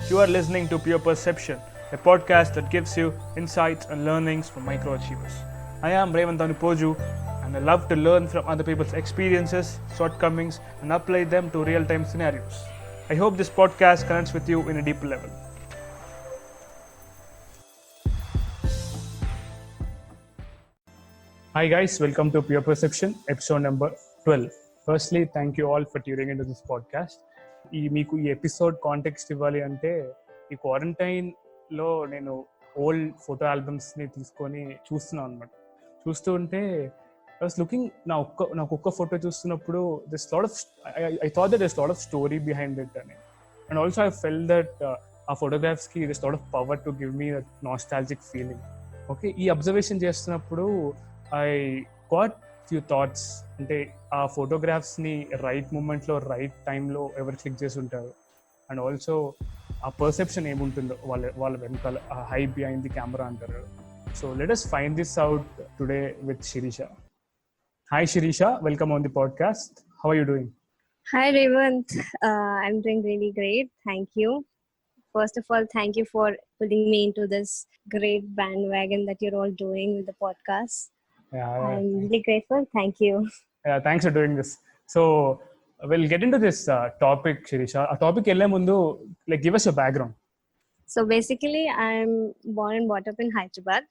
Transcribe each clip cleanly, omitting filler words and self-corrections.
You are listening to Pure Perception, a podcast that gives you insights and learnings from microachievers. I am Revant Anupoju, and I love to learn from other people's experiences, shortcomings, and apply them to real-time scenarios. I hope this podcast connects with you in a deeper level. Hi guys, welcome to Pure Perception, episode number 12. Firstly, thank you all for tuning into this podcast. మీకు ఈ episode context ఇవ్వాలి అంటే ఈ క్వారంటైన్లో నేను old photo ఆల్బమ్స్ని తీసుకొని చూస్తున్నాను అనమాట. చూస్తూ ఉంటే ఐ వాస్ లుకింగ్ నాకు ఒక్క ఫోటో చూస్తున్నప్పుడు this lot of I thought that this lot of story behind it అని. And also I felt that ఆ ఫోటోగ్రాఫ్స్కి this lot of power to give me that nostalgic feeling. Okay, ఈ observation చేస్తున్నప్పుడు I got few thoughts. అంటే ఆ ఫోటోగ్రాఫ్స్ని right మూమెంట్లో right టైంలో ఎవరు క్లిక్ చేసి ఉంటారు, అండ్ ఆల్సో ఆ పర్సెప్షన్ ఏముంటుందో వాళ్ళ వెనకాల ఆ హై బిహైండ్ ది కెమెరా అంటారు. So let us find this out today with Shirisha. Hi Shirisha, welcome on the podcast. How are you doing? Hi Revant, I'm doing really great. Thank you. First of all, thank you for putting me into this great bandwagon that you're all doing with the podcast. I'm really grateful. Thank you. Thanks for doing this. So we'll get into this topic, Shirisha. A topic elle mundu, like, give us your background. So basically, I'm born and brought up in Hyderabad,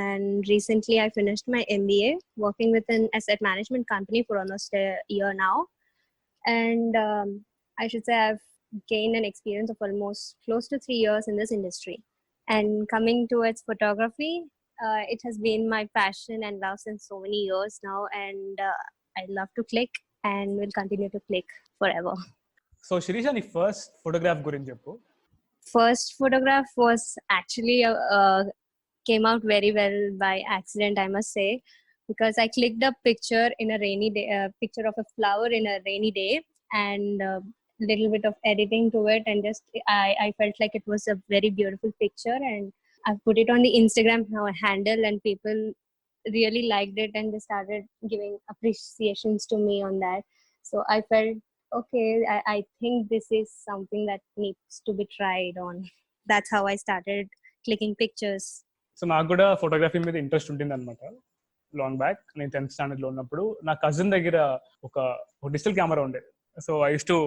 and recently I finished my MBA working with an asset management company for almost a year now. And I should say I've gained an experience of almost close to 3 years in this industry. And coming towards photography, it has been my passion and love since so many years now, and I love to click and will continue to click forever. So Shirisha, నీ first photograph గురించి చెప్పు. First photograph was actually came out very well by accident, I must say, because I clicked a picture in a rainy day, picture of a flower in a rainy day, and little bit of editing to it, and just I felt like it was a very beautiful picture, and I put it on the Instagram handle, and people really liked it, and they started giving appreciations to me on that. So I felt, okay, I think this is something that needs to be tried on. That's how I started clicking pictures. So నాకు కూడా photography మీద interest ఉంటుంది అనమాట. Long back నేను 10th స్టాండర్డ్లో ఉన్నప్పుడు నా cousin దగ్గర ఒక డిజిటల్ కెమెరా ఉండేది. So I use to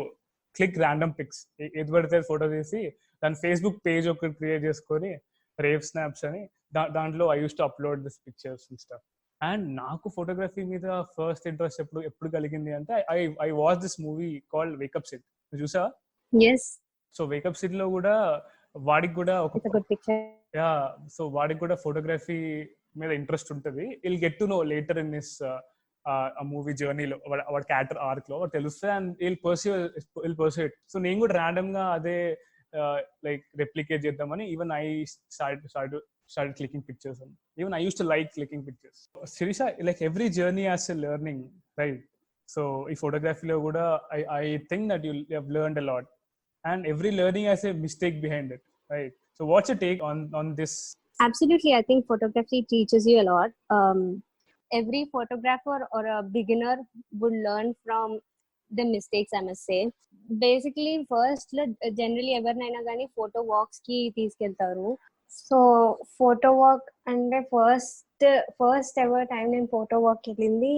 click random pics, ఏది పడితే ఫోటో తీసి దాని ఫేస్బుక్ పేజ్ ఒకటి క్రియేట్ చేసుకొని రేవ్ స్నాప్స్ అని దాంట్లో I use to upload this pictures and stuff. And నాకు ఫోటోగ్రఫీ మీద ఫస్ట్ ఇంట్రెస్ట్ ఎప్పుడు కలిగింది అంటే I watch this movie called wake up Sid. చూసావా? Yes. సో వేకప్ సిడ్ లో కూడా వాడికి కూడా It's a good picture. So వాడికి కూడా ఫోటోగ్రఫీ మీద ఇంట్రెస్ట్ ఉంటుంది. Will get to know later in this ఆ మూవీ జర్నీలో వాడి క్యారెక్టర్ ఆర్క్ లో తెలుస్తుంది, and will pursue it. So నేను కూడా ర్యాండమ్ గా అదే లైక్ రెప్లికేట్ చేద్దామని even I started clicking pictures, and even I used to like clicking pictures. Shirisha, like every journey has a learning, right? So in photography lo kuda I think that you have learned a lot, and every learning has a mistake behind it, right? So what's your take on this? Absolutely, I think photography teaches you a lot. Every photographer or a beginner would learn from the mistakes, I must say. Basically, first, generally ఎవరినైనా కానీ photo wax కి తీసుకెళ్తారు. So photo walk అంటే first ever time నేను photo walk వెళ్ళింది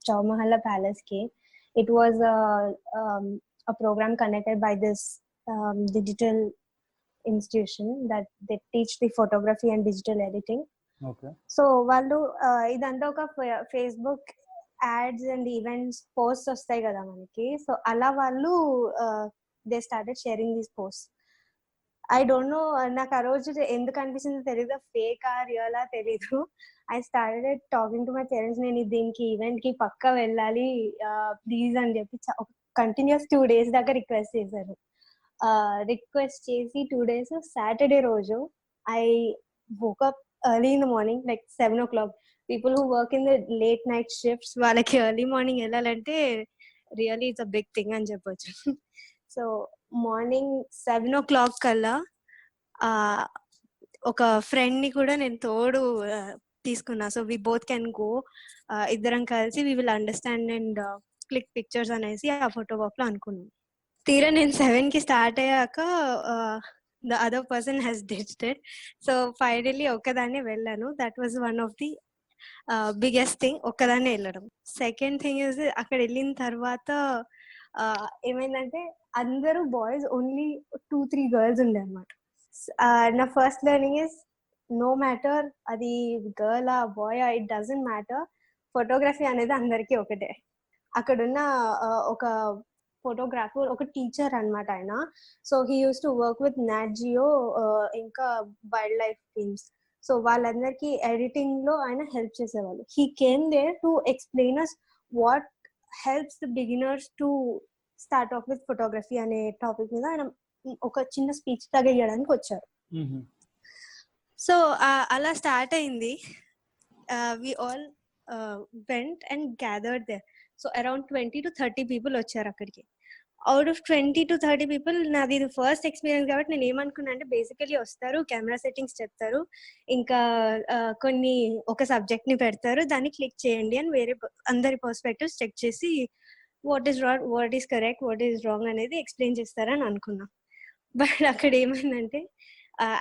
Chowmahalla palace కి. It was a program connected by this digital institution that they teach the photography and digital editing. Okay. So వాళ్ళు ఇదంతా ఒక Facebook ads and events post వస్తాయి కదా మనకి. సో అలా వాళ్ళు they started sharing these post. I don't know, నాకు ఆ రోజు ఎందుకు అనిపిస్తుందో తెలియదు, ఫేక్ ఆ రియల్ తెలీదు. I started talking to my parents, నేను దీనికి ఈవెంట్ కి పక్కా వెళ్ళాలి ప్లీజ్ అని చెప్పి కంటిన్యూస్ 2 days దాకా రిక్వెస్ట్ చేశాను. రిక్వెస్ట్ చేసి 2 days సాటర్డే రోజు I woke early in the morning, like 7 o'clock. People who work in the late night shifts, వాళ్ళకి ఎర్లీ మార్నింగ్ వెళ్ళాలంటే really it's a big thing అని చెప్పొచ్చు. సో మార్నింగ్ 7 o'clock కల్లా ఒక ఫ్రెండ్ ని కూడా నేను తోడు తీసుకున్నా. So we both can go, ఇద్దరం కలిసి we will understand and click pictures అనేసి ఆ ఫోటో వాక్ లో అనుకున్నాం. తీరా నేను 7కి స్టార్ట్ అయ్యాక the other person has ditched it. So finally ఒక్కదాన్నే వెళ్ళాను. That was one of the biggest thing, ఒక్కదాన్నే వెళ్ళడం. సెకండ్ థింగ్ ఇస్ అక్కడ వెళ్ళిన తర్వాత ఏమైందంటే అందరూ బాయ్స్, ఓన్లీ 2-3 గర్ల్స్ ఉండే అనమాట. నా first learning is no matter అది girl boy it doesn't matter, photography అనేది అందరికీ ఒకటే. అక్కడున్న ఒక ఫోటోగ్రాఫర్ ఒక టీచర్ అనమాట ఆయన. So he use to work with Nat Geo ఇంకా వైల్డ్ లైఫ్ టీమ్స్. సో వాళ్ళందరికీ ఎడిటింగ్ లో ఆయన హెల్ప్ చేసేవాళ్ళు. He came there to explain us what helps the beginners to start off with photography అనే topic మీద ఆయన ఒక చిన్న స్పీచ్ లాగా ఇవ్వడానికి వచ్చారు. సో అలా స్టార్ట్ అయింది. We all went and gathered there. So around 20 to 30 people వచ్చారు అక్కడికి. అవుట్ ఆఫ్ 20 to 30 పీపుల్ నాది ఇది ఫస్ట్ ఎక్స్పీరియన్స్ కాబట్టి నేను ఏమనుకున్నా అంటే బేసికలీ వస్తారు, కెమెరా సెట్టింగ్స్ చెప్తారు, ఇంకా కొన్ని ఒక సబ్జెక్ట్ ని పెడతారు, దాన్ని క్లిక్ చేయండి అని వేరే అందరి పర్స్పెక్టివ్స్ చెక్ చేసి what is wrong, what is correct, what is wrong అనేది ఎక్స్ప్లెయిన్ చేస్తారని అనుకున్నా. బట్ అక్కడ ఏమైందంటే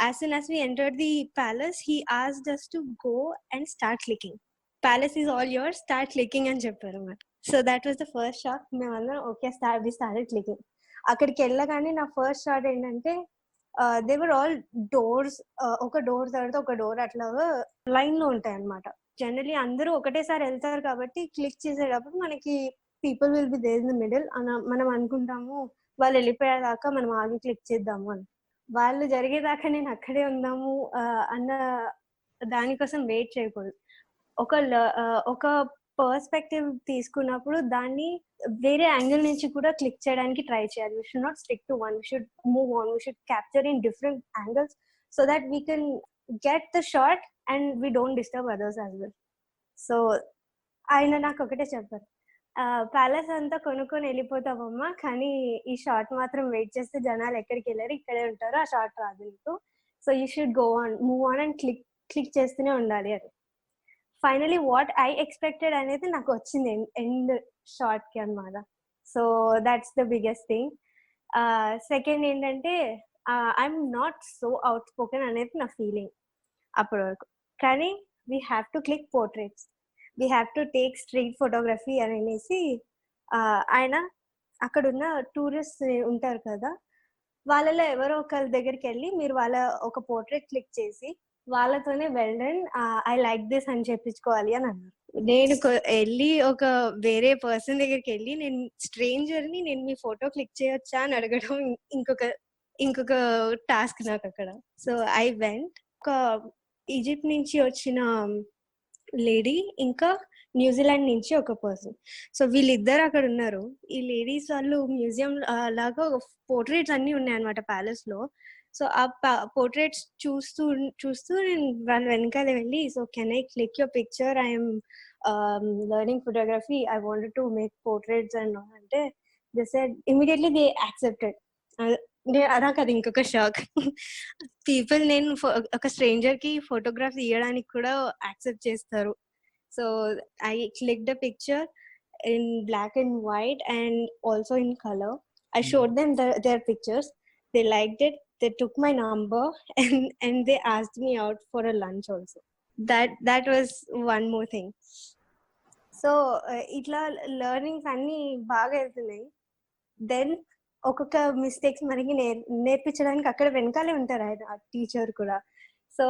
as soon as we entered the palace, he asked us to go and start clicking. Palace is all yours, start clicking అని చెప్పారు అన్నమాట. So that was the first shot. మేమందరం okay we started clicking. అక్కడికి వెళ్ళగానే నా first shot ఏంటంటే they were all doors, ఒక door తర్వాత ఒక డోర్ అట్లాగా లైన్ లో ఉంటాయి అన్నమాట. జనరలీ అందరూ ఒకటేసారి వెళ్తారు కాబట్టి క్లిక్ చేసేటప్పుడు మనకి people will be there in the middle మనం అనుకుంటాము వాళ్ళు వెళ్ళిపోయేదాకా మనం ఆగి క్లిక్ చేద్దాము అని. వాళ్ళు జరిగేదాకా నేను అక్కడే ఉందాము అన్న దానికోసం వెయిట్ చేయకూడదు. ఒక పర్స్పెక్టివ్ తీసుకున్నప్పుడు దాన్ని వేరే యాంగిల్ నుంచి కూడా క్లిక్ చేయడానికి ట్రై చేయాలి. We should not stick to one, we should move on, we should capture in different angles so that we can get the shot and we don't disturb others as well. So ఆయన నాకు ఒకటే చెప్పారు, palace అంతా కొనుక్కొని వెళ్ళిపోతావమ్మా, కానీ ఈ short మాత్రం wait చేస్తే జనాలు ఎక్కడికి వెళ్ళారు, ఇక్కడే ఉంటారు, ఆ షార్ట్ రాదు నీకు. So you should go on, move on and click చేస్తూనే ఉండాలి అని. ఫైనలీ వాట్ ఐ ఎక్స్పెక్టెడ్ అనేది నాకు వచ్చింది ఎండ్ షార్ట్ కి అన్నమాట. So that's the biggest thing. Second ఏంటంటే I'm not so outspoken అనేది నా ఫీలింగ్ అప్పటి వరకు. కానీ we have to click portraits, we have to take street photography అని అనేసి ఆయన అక్కడున్న టూరిస్ట్ ఉంటారు కదా, వాళ్ళలో ఎవరో ఒకరి దగ్గరికి వెళ్ళి మీరు వాళ్ళ ఒక పోర్ట్రేట్ క్లిక్ చేసి వాళ్ళతోనే వెళ్ళండి, ఐ లైక్ దిస్ అని చెప్పించుకోవాలి అని అన్నారు. నేను వెళ్ళి ఒక వేరే పర్సన్ దగ్గరికి వెళ్ళి నేను స్ట్రేంజర్ ని నేను మీ ఫోటో క్లిక్ చేయొచ్చా అని అడగడం ఇంకొక టాస్క్ నాకు అక్కడ. So I went. ఒక ఈజిప్ట్ నుంచి వచ్చిన లేడీ ఇంకా న్యూజిలాండ్ నుంచి ఒక పర్సన్, సో వీళ్ళిద్దరు అక్కడ ఉన్నారు. ఈ లేడీస్ వాళ్ళు మ్యూజియం లాగా పోర్ట్రేట్స్ అన్ని ఉన్నాయి అనమాట ప్యాలెస్ లో. సో ఆ పోర్ట్రేట్స్ చూస్తూ నేను వాళ్ళ వెనకాల వెళ్ళి, so can I click your picture, I'm learning photography, I wanted to make portraits and అంటే they said immediately they accepted. నాకు అది ఇంకొక షాక్. పీపుల్ నేను ఒక స్ట్రేంజర్ కి ఫోటోగ్రాఫ్ తీయడానికి కూడా యాక్సెప్ట్ చేస్తారు. So I click the picture in black and white and also in color. I showed them their pictures. They liked it. They took my number and they asked me out for a lunch also. That was one more thing. So itla learnings anni baga వెళ్తున్నాయి. Then ఒక్కొక్క mistakes మనకి నేర్పించడానికి అక్కడ వెనకాలే ఉంటారు ఆయన teacher కూడా. So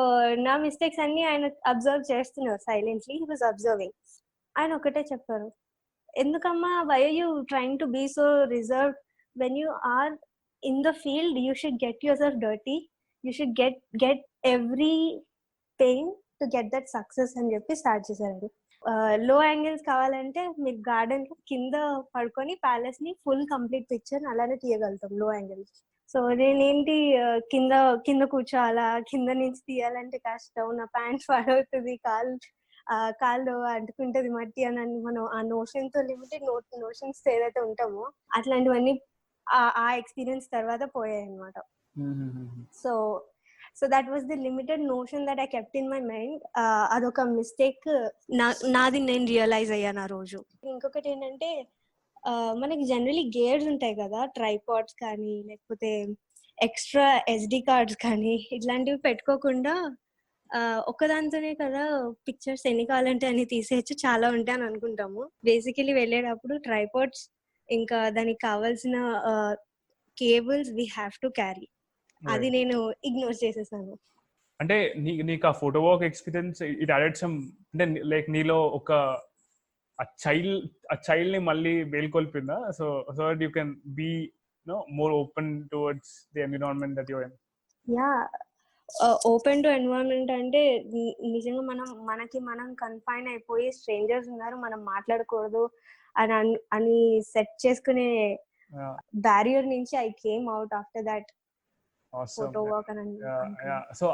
నా మిస్టేక్స్ అన్ని ఆయన అబ్జర్వ్ చేస్తున్నారు సైలెంట్లీ, హీ వాజ్ అబ్జర్వింగ్. ఆయన ఒకటే చెప్పారు, ఎందుకమ్మా why are you trying to be so reserved, when you are in the field you should get yourself dirty, you should get every pain to get that success అని చెప్పి start చేశారు. లో angles కావాలంటే మీరు garden లో కింద పడుకొని palace ని ఫుల్ కంప్లీట్ పిక్చర్ అలానే తీయగలుగుతాం లో యాంగిల్స్. సో నేనేంటి కింద కూర్చోవాలా, కింద నుంచి తీయాలంటే కష్టం, నా ప్యాంట్ పాడవుతుంది, కాళ్ళు అంటుకుంటది మట్టి అని మనం ఆ నోషన్ తో లిమిటెడ్ నోషన్స్ ఏదైతే ఉంటామో అట్లాంటివన్నీ ఆ ఎక్స్పీరియన్స్ తర్వాత పోయాయి అనమాట. So that was the limited notion that I kept in my mind. అదొక మిస్టేక్ నాది నేను రియలైజ్ అయ్యాను ఆ రోజు. ఇంకొకటి ఏంటంటే మనకి జనరలీ గేర్స్ ఉంటాయి కదా, ట్రైపాడ్స్ కానీ లేకపోతే ఎక్స్ట్రా SD కార్డ్స్ కానీ ఇట్లాంటివి పెట్టుకోకుండా ఒక్కదాంతోనే కదా పిక్చర్స్ ఎన్ని కావాలంటే అన్ని తీసేయచ్చు, చాలా ఉంటాయి అని అనుకుంటాము. బేసికలీ వెళ్ళేటప్పుడు ట్రైపాడ్స్ ఇంకా దానికి కావాల్సిన cables we have to carry. అది నేను ఇగ్నోర్ చేసేసాను. అంటే నీకు ఆ photo work experience it added some, అంటే లైక్ నీలో ఒక ఆ చైల్డ్ ని మళ్ళీ మేల్కొల్పిందా? So that you can be more open towards the environment that you are in. Yeah, open to environment అంటే నిజంగా మనం కన్ఫైన్ అయిపోయి స్ట్రేంజర్స్ ఉన్నారు, మనం మాట్లాడకూడదు అని సెట్ చేసుకునే బ్యారియర్ నుంచి I came out after that photo work. So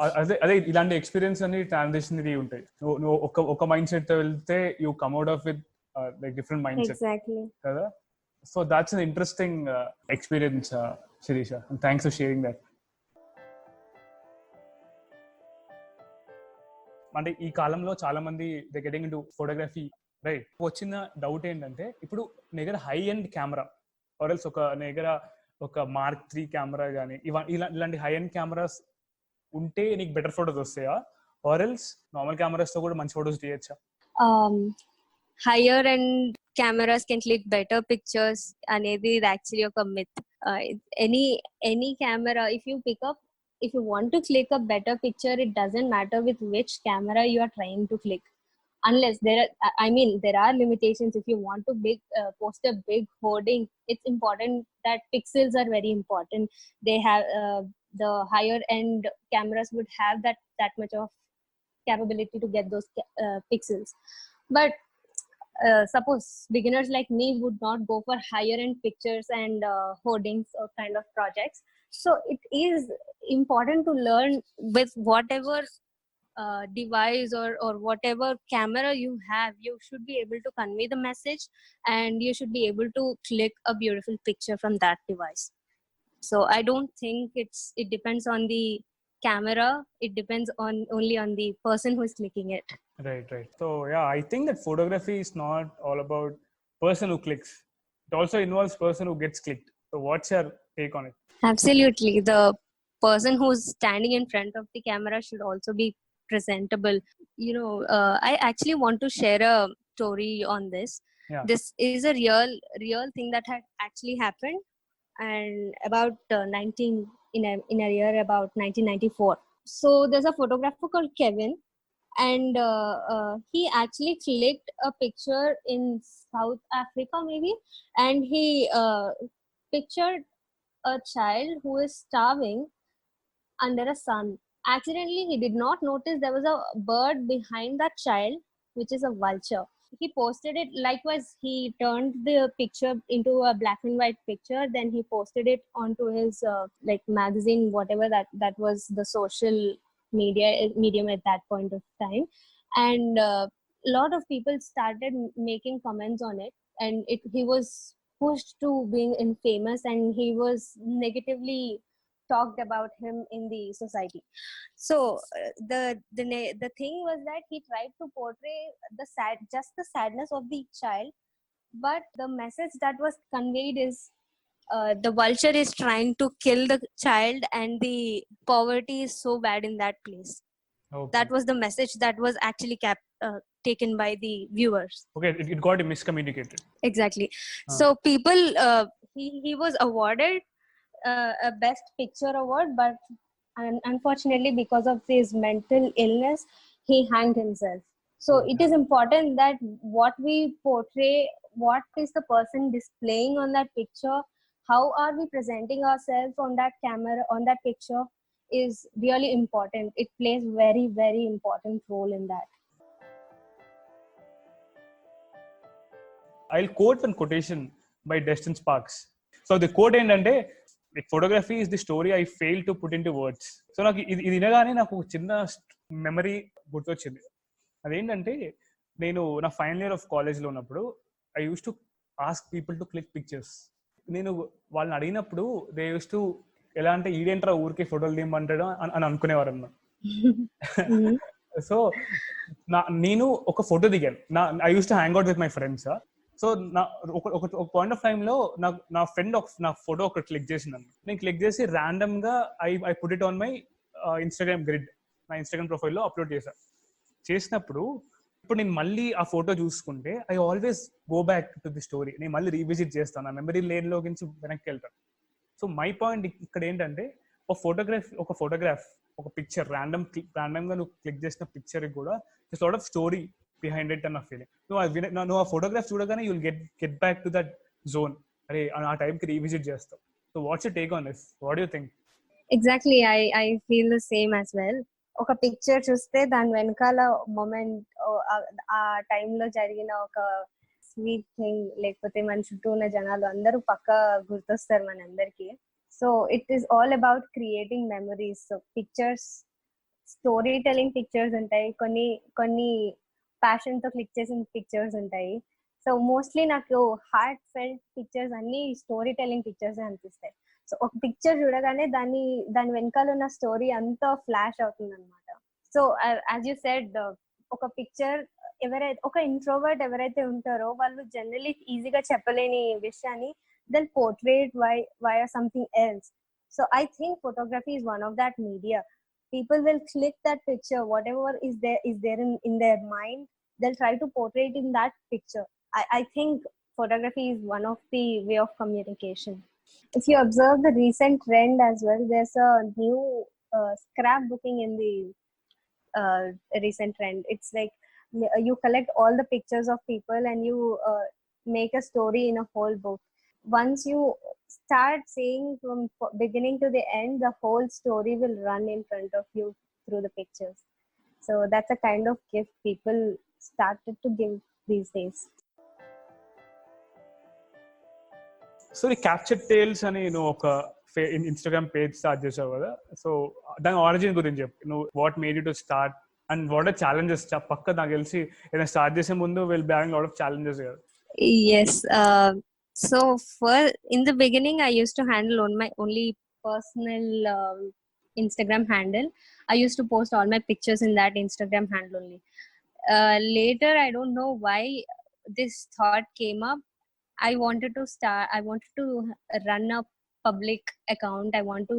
అదే ఇలాంటి ఎక్స్పీరియన్స్ అన్ని ట్రాన్సిషన్ ఇది ఉంటాయి. నువ్వు ఒక మైండ్ సెట్ తో వెళ్తే you come out of with like different mindset కదా. So that's an interesting experience Sirisha, and thanks for sharing that. అంటే ఈ కాలంలో చాలా మంది they getting into photography, right? వచ్చిన డౌట్ ఏంటంటే, ఇప్పుడు నీ దగ్గర హై ఎండ్ కెమెరా ఆర్ఎల్స్ నీ దగ్గర ఒక Mark III కెమెరా కానీ ఇలాంటి హై ఎండ్ కెమెరాస్ ఉంటే నీకు బెటర్ ఫోటోస్ వస్తాయా, ఆర్ఎల్స్ నార్మల్ కెమెరాస్ తో కూడా మంచి ఫోటోస్ తీయచ్చా? Higher end cameras can click better pictures అనేది ఇది యాక్చువల్లీ ఒక myth. Any camera, if you want to click a better picture, it doesn't matter with which camera you are trying to click, unless there are limitations. If you want to post a big hoarding, it's important that pixels are very important. They have the higher end cameras would have that much of capability to get those pixels. But suppose beginners like me would not go for higher end pictures and hoardings or kind of projects. So it is important to learn with whatever device or whatever camera you have, you should be able to convey the message and you should be able to click a beautiful picture from that device. So I don't think it depends on the camera, it depends only on the person who is clicking it. Right. So yeah, I think that photography is not all about person who clicks, it also involves person who gets clicked. So what's your take on it? Absolutely, the person who's standing in front of the camera should also be presentable. I actually want to share a story on this. Yeah. This is a real thing that had actually happened, and about in a year about 1994. So there's a photographer called Kevin, and he actually clicked a picture in South Africa maybe, and he pictured a child who is starving under a sun. Accidentally, he did not notice there was a bird behind that child, which is a vulture. He posted it. Likewise, he turned the picture into a black and white picture. Then he posted it onto his magazine, whatever that was the social medium at that point of time. And a lot of people started making comments on it, and he was pushed to being infamous, and he was negatively talked about him in the society. So the thing was that he tried to portray the sadness of the child, but the message that was conveyed is the vulture is trying to kill the child, and the poverty is so bad in that place. Okay. That was the message that was actually taken by the viewers. Okay, it got miscommunicated. Exactly. So people, he was awarded a best picture award, but unfortunately because of his mental illness, he hanged himself. So it is important that what we portray, what is the person displaying on that picture, how are we presenting ourselves on that camera, on that picture, is really important. It plays very, very important role in that. I'll quote one quotation by Destin Sparks. So the quote ఏంటంటే, like, photography is the story I failed to put into words. So నాకు ఇది వినగానే నాకు చిన్న memory గుర్తొచ్చింది. అదేంటంటే, నేను నా ఫైనల్ ఇయర్ ఆఫ్ కాలేజ్లో ఉన్నప్పుడు I use to ask people to click pictures. నేను వాళ్ళని అడిగినప్పుడు దే యూస్ టు ఎలా అంటే, ఈడేంట్రా ఊరికే ఫోటోలు తీయమంటాడు అని అనుకునేవారు అన్న. సో నేను ఒక ఫోటో దిగాను. I use to hang out with my friends. So నా ఒక పాయింట్ ఆఫ్ టైమ్ లో నా ఫ్రెండ్ నా ఫోటో ఒకటి క్లిక్ చేసింది. నేను క్లిక్ చేసి ర్యాండమ్ గా I put it on my Instagram grid, నా ఇన్స్టాగ్రామ్ ప్రొఫైల్లో అప్లోడ్ చేసినప్పుడు ఇప్పుడు నేను మళ్ళీ ఆ ఫోటో చూసుకుంటే I always go back to the story. నేను మళ్ళీ రీవిజిట్ చేస్తాను, ఆ మెమరీ లేన్ లో నుంచి వెనక్కి వెళ్తాను. సో మై పాయింట్ ఇక్కడ ఏంటంటే ఒక ఫోటోగ్రాఫ్ ఒక పిక్చర్ ర్యాండమ్ గా నువ్వు క్లిక్ చేసిన పిక్చర్ కూడా lot of story behind it అన్న ఫీలింగ్. నువ్వు ఆ ఫోటోగ్రాఫ్ చూడగానే you will get back to that zone. అరే ఆ టైంకి రీవిజిట్ చేస్తావు. So what's you take on this? What you think? Exactly, I feel the same as well. ఒక picture చూస్తే దాని వెనకాల మొమెంట్, ఆ టైంలో జరిగిన ఒక స్వీట్ థింగ్, లేకపోతే మన చుట్టూ ఉన్న జనాలు అందరూ పక్కా గుర్తొస్తారు మనందరికి. So it is all about creating memories. So pictures, story telling pictures ఉంటాయి, కొన్ని ప్యాషన్ తో క్లిక్ చేసిన పిక్చర్స్ ఉంటాయి. సో మోస్ట్లీ నాకు హార్ట్ ఫెల్ట్ పిక్చర్స్ అన్ని స్టోరీ టెలింగ్ పిక్చర్స్ అనిపిస్తాయి. సో ఒక పిక్చర్ చూడగానే దాని వెనకాల ఉన్న స్టోరీ అంతా ఫ్లాష్ అవుతుంది అనమాట. సో యాజ్ యూ సెడ్, ఒక పిక్చర్ ఒక ఇంట్రోవర్ట్ ఎవరైతే ఉంటారో వాళ్ళు జనరలీ ఈజీగా చెప్పలేని విషయాన్ని then portrait via something else. So I think photography is one of that media. People will click that picture, whatever is there in their mind, they'll try to portray it in that picture. I think photography is one of the way of communication. If you observe the recent trend as well, there's a new scrapbooking in the recent trend. It's like you collect all the pictures of people and you make a story in a whole book. Once you start saying from beginning to the end, the whole story will run in front of you through the pictures. So that's a kind of gift people started to give these days. So ఈ capture tiles అని నువ్వు ఒక Instagram page start చేసావు కదా, so దాని origin గురించి చెప్పు. నువ్వు what made you to start and what are challenges? పక్క నాకు తెలిసి ఏదైనా స్టార్ట్ చేసే ముందు will be having lot of challenges కదా. Yes. So in the beginning, I used to handle on my only personal Instagram handle. I used to post all my pictures in that Instagram handle only. Later, I don't know why this thought came up. I wanted to run a public account. I want to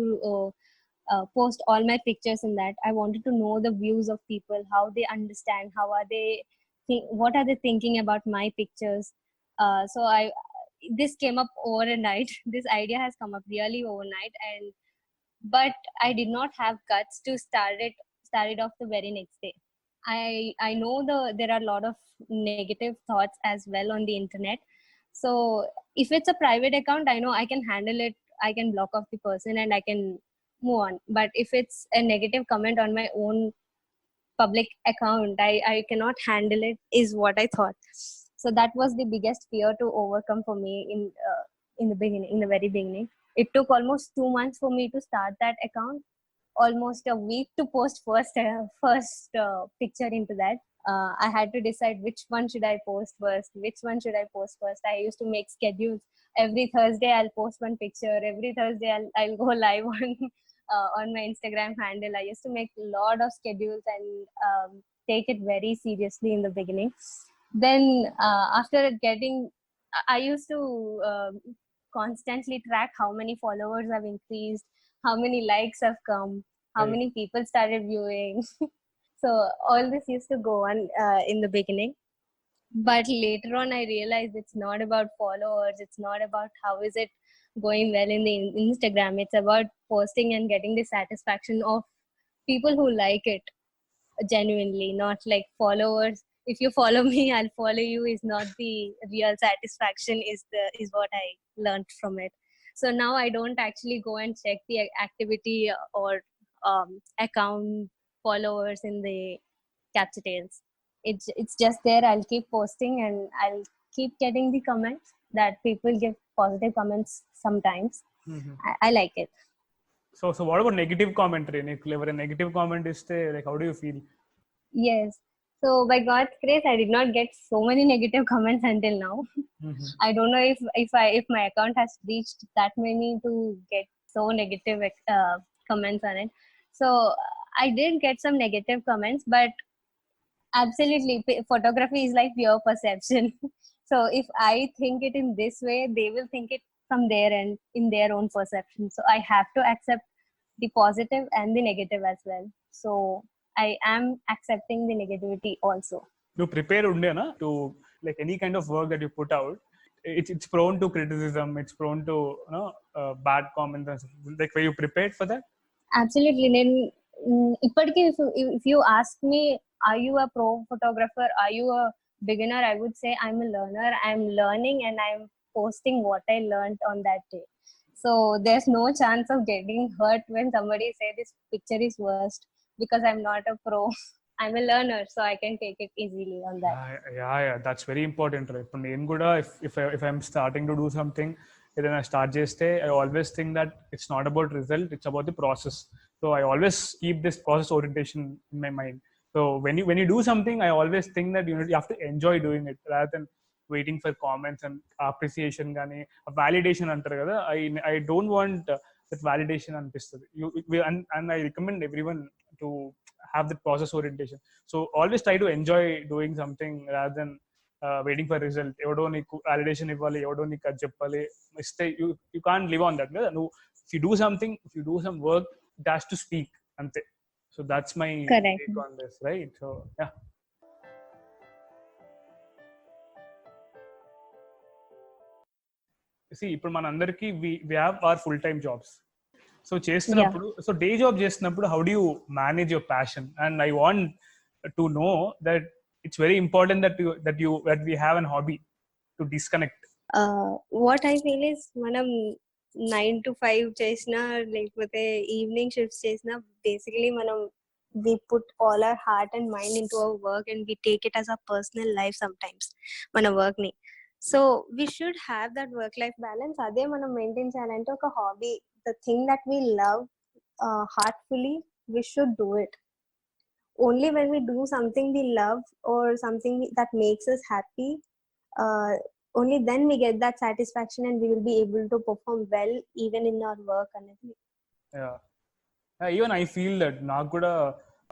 post all my pictures in that. I wanted to know the views of people, how they understand, how are they what are they thinking about my pictures. So this came up overnight. This idea has come up really overnight, but I did not have guts to start it off the very next day. I know there are a lot of negative thoughts as well on the internet. So if it's a private account, I know I can handle it. I can block off the person and I can move on. But if it's a negative comment on my own public account, I cannot handle it, is what I thought. So that was the biggest fear to overcome for me in the very beginning. It took almost 2 months for me to start that account, almost a week to post first picture into that. I had to decide which one should I post first. I used to make schedules. Every Thursday I'll post one picture. Every Thursday I'll go live on my Instagram handle. I used to make a lot of schedules and take it very seriously in the beginning. Then after I used to constantly track how many followers have increased, how many likes have come, how many people started viewing. So all this used to go on in the beginning. But later on, I realized it's not about followers. It's not about how is it going well in the Instagram. It's about posting and getting the satisfaction of people who like it genuinely, not like followers. If you follow me, I'll follow you is not the real satisfaction, is what I learned from it. So now I don't actually go and check the activity or account followers in the capture tales. It's just there. I'll keep posting and I'll keep getting the comments that people give positive comments sometimes. I like it. So what about negative commentary? Like, negative comment is like, how do you feel? Yes. So by God's grace, I did not get so many negative comments until now. I don't know if my account has reached that many to get so negative comments on it. So I did get some negative comments, but absolutely, photography is like pure perception. So if I think it in this way, they will think it from their end in their own perception. So I have to accept the positive and the negative as well. So I am accepting the negativity also. You prepare undena to like any kind of work that you put out. It's prone to criticism. It's prone to bad comments. And stuff. Like, were you prepared for that? Absolutely. నేను ఇప్పటికీ if you ask me, are you a pro photographer, are you a beginner, I would say I'm a learner. I'm learning and I'm posting what I learned on that day. So there's no chance of getting hurt when somebody say this picture is worst, because I'm not a pro. I'm a learner, so I can take it easily on that. Yeah, that's very important, right? ఇప్పుడు నేను కూడా if I'm starting to do something, ఏదైనా start చేస్తే I always think that it's not about result, it's about the process. So I always keep this process orientation in my mind. So when you do something, I always think that you have to enjoy doing it rather than waiting for comments and appreciation కానీ validation అంటారు కదా. I don't want that validation అనిపిస్తుంది. And I recommend everyone to have that process orientation. So always try to enjoy doing something rather than waiting for result. ఎవడో నీకు validation ఇవ్వాలి, ఎవడో నీకు అది చెప్పాలి. You can't live on that. If you do something, if you do some work, it has to speak. Ante. So that's my Correct. take on this, right? So yeah. See, ఇప్పుడు మనందరికీ we have our full time jobs. So చేస్తున్నప్పుడు, so day job చేస్తున్నప్పుడు how do you manage your passion? And I want to know that it's very important that we have an hobby to disconnect. What I feel is మనం 9 to 5 చేసినా లేకపోతే evening shifts చేసినా basically మనం we put all our heart and mind into our work and we take it as our personal life sometimes మన work ని. So we should have that work life balance. అదే మనం maintain చేయాలంటే ఒక hobby, the thing that we love heartfully, we should do it. Only when we do something we love or something that makes us happy, only then we get that satisfaction and we will be able to perform well even in our work. Yeah, even I feel that నాకు కూడా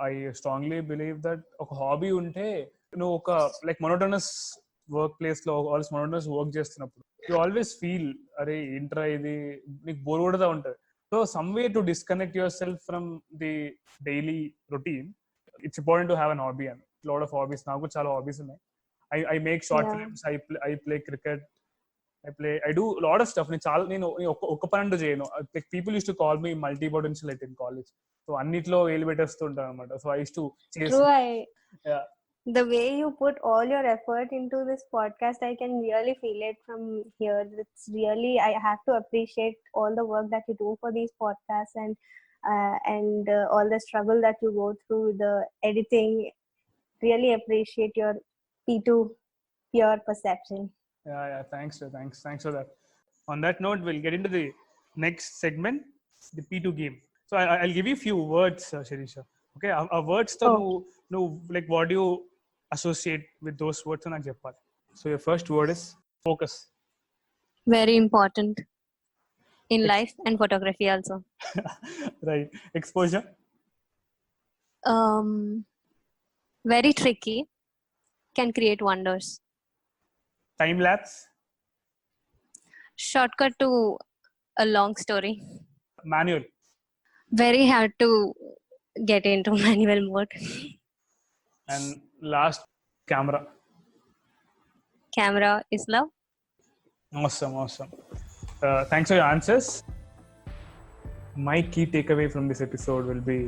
I strongly believe that ఒక hobby ఉంటే నువ్వు ఒక like మొనోటోనస్ work place లో always మొనోటోనస్ work చేస్తున్నప్పుడు you always feel అరే ఏంట్రా ఇది, నీకు బోర్ కూడా ఉంటుంది. So some way to disconnect your self from the daily routine, it's important to have an hobby. And lot of hobbies, నాకు చాలా హాబీస్ ఉన్నాయి. I make short films, I play cricket, I do a lot of stuff. నేను ఒక్క పని అంటూ చేయను. Like people used to call me multi-potentialite in college. So అన్నిట్లో వేలు పెట్టేస్తుంటాను అనమాట. So I used to chase. Yeah. The way you put all your effort into this podcast, I can really feel it from here. It's really, I have to appreciate all the work that you do for these podcasts and all the struggle that you go through, the editing. Really appreciate your P2 pure perception. Yeah, thanks for that. On that note, we'll get into the next segment, the P2 game. So I'll give you a few words, Shirisha. Okay, our words to no, like what do you associate with those words and cheppali. So your first word is focus. Very important in life and photography also. Right. Exposure. Very tricky, can create wonders. Time lapse. Shortcut to a long story. Manual. Very hard to get into manual mode. And last, camera. Camera is love. Awesome. Thanks for your answers. My key takeaway from this episode will be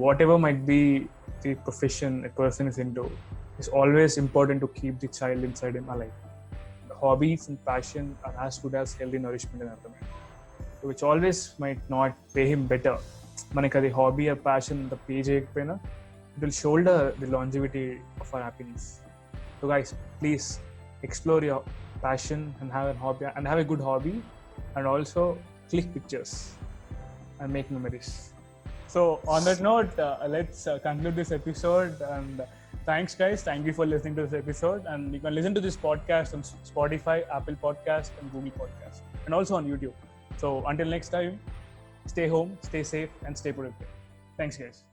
whatever might be the profession a person is into, it's always important to keep the child inside him alive. The hobbies and passion are as good as healthy nourishment and environment, which always might not pay him better. Manaki adi hobby or passion the pay cheyakapoyina, it will shoulder the longevity of our happiness. So guys, please explore your passion and have a hobby and have a good hobby, and also click pictures and make memories. So on that note, let's conclude this episode. And thanks guys, thank you for listening to this episode. And you can listen to this podcast on Spotify, Apple Podcast and Google Podcast, and also on YouTube. So until next time, stay home, stay safe and stay productive. Thanks guys.